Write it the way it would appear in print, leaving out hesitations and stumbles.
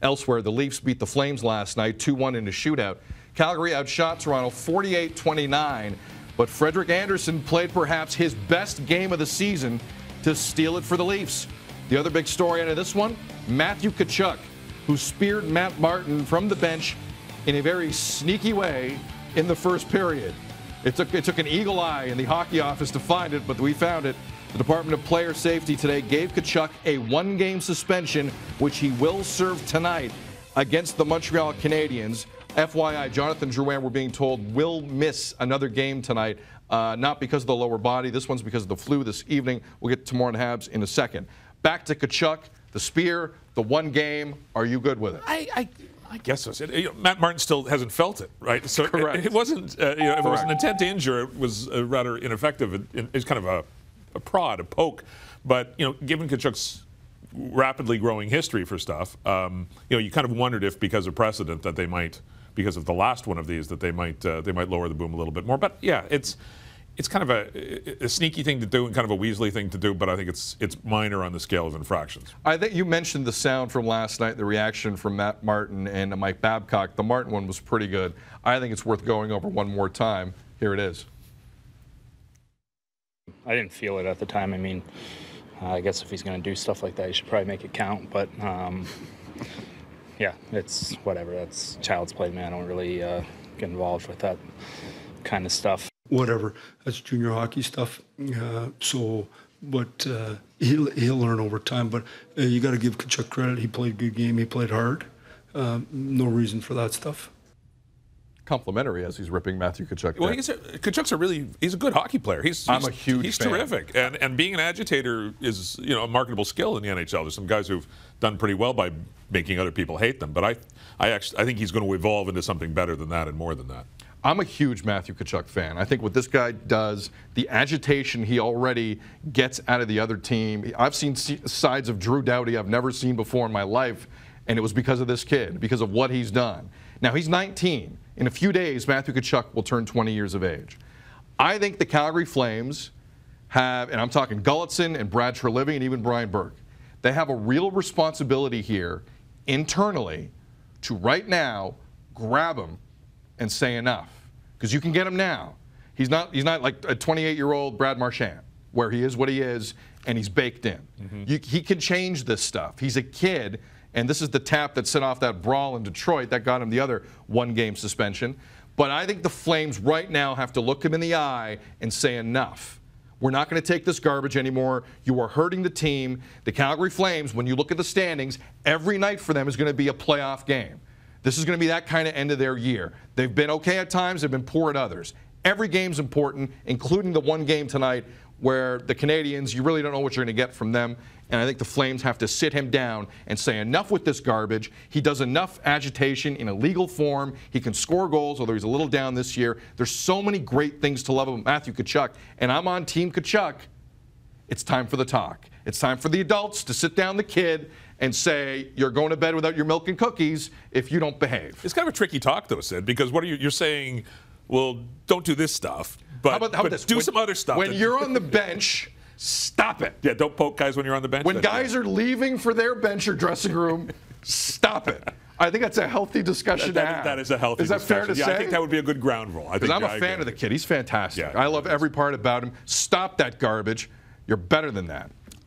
Elsewhere, the Leafs beat the Flames last night, 2-1 in a shootout. Calgary outshot Toronto 48-29, but Frederik Andersen played perhaps his best game of the season to steal it for the Leafs. The other big story out of this one, Matthew Tkachuk, who speared Matt Martin from the bench in a very sneaky way in the first period. It took an eagle eye in the hockey office to find it, but we found it. The Department of Player Safety today gave Tkachuk a one-game suspension, which he will serve tonight against the Montreal Canadiens. FYI, Jonathan Drouin, we're being told, will miss another game tonight, not because of the lower body. This one's because of the flu this evening. We'll get to more on Habs in a second. Back to Tkachuk, the spear, the one game. Are you good with it? I guess so. Matt Martin still hasn't felt it, right? So Correct. It wasn't, if it was an intent to injure, it was rather ineffective. It's kind of a prod, a poke. But, given Tkachuk's rapidly growing history for stuff, you kind of wondered if, because of precedent, that they might, because of the last one of these, that they might lower the boom a little bit more. But yeah, it's kind of a sneaky thing to do and kind of a Weasley thing to do, but I think it's minor on the scale of infractions. I think you mentioned the sound from last night, the reaction from Matt Martin and Mike Babcock. The Martin one was pretty good. I think it's worth going over one more time. Here it is. I didn't feel it at the time. I mean, I guess if he's going to do stuff like that, he should probably make it count. But, yeah, it's whatever. That's child's play, man. I don't really get involved with that kind of stuff. Whatever, that's junior hockey stuff. But he'll learn over time. But you got to give Tkachuk credit. He played a good game. He played hard. No reason for that stuff. Complimentary as he's ripping Matthew Tkachuk. Well, Tkachuk's he's a good hockey player. I'm a huge He's fan. Terrific, and being an agitator is a marketable skill in the NHL. There's some guys who've done pretty well by making other people hate them. But I think he's going to evolve into something better than that and more than that. I'm a huge Matthew Tkachuk fan. I think what this guy does, the agitation he already gets out of the other team. I've seen sides of Drew Doughty I've never seen before in my life, and it was because of this kid, because of what he's done. Now, he's 19. In a few days, Matthew Tkachuk will turn 20 years of age. I think the Calgary Flames have, and I'm talking Gulutzon and Brad Treliving and even Brian Burke, they have a real responsibility here internally to right now grab him and say enough, because you can get him now. He's not like a 28-year-old Brad Marchand, where he is what he is and he's baked in. He can change this stuff. He's a kid, and this is the tap that set off that brawl in Detroit that got him the other one-game suspension. But I think the Flames right now have to look him in the eye and say enough. We're not going to take this garbage anymore. You are hurting the team. The Calgary Flames, when you look at the standings, every night for them is going to be a playoff game. This is going to be that kind of end of their year. They've been okay at times. They've been poor at others. Every game's important, including the one game tonight where the Canadiens, you really don't know what you're going to get from them. And I think the Flames have to sit him down and say enough with this garbage. He does enough agitation in a legal form. He can score goals, although he's a little down this year. There's so many great things to love about Matthew Tkachuk. And I'm on Team Tkachuk. It's time for the talk. It's time for the adults to sit down the kid and say, you're going to bed without your milk and cookies if you don't behave. It's kind of a tricky talk, though, Sid, because what are you're saying, well, don't do this stuff, but, how about this? Do some other stuff. When you're on the bench, stop it. Yeah, don't poke guys when you're on the bench. When guys are leaving for their bench or dressing room, stop it. I think that's a healthy discussion to have. That is a healthy discussion. Is that fair to say? I think that would be a good ground rule. Because I'm a fan of the kid. He's fantastic. Yeah, I love every part about him. Stop that garbage. You're better than that.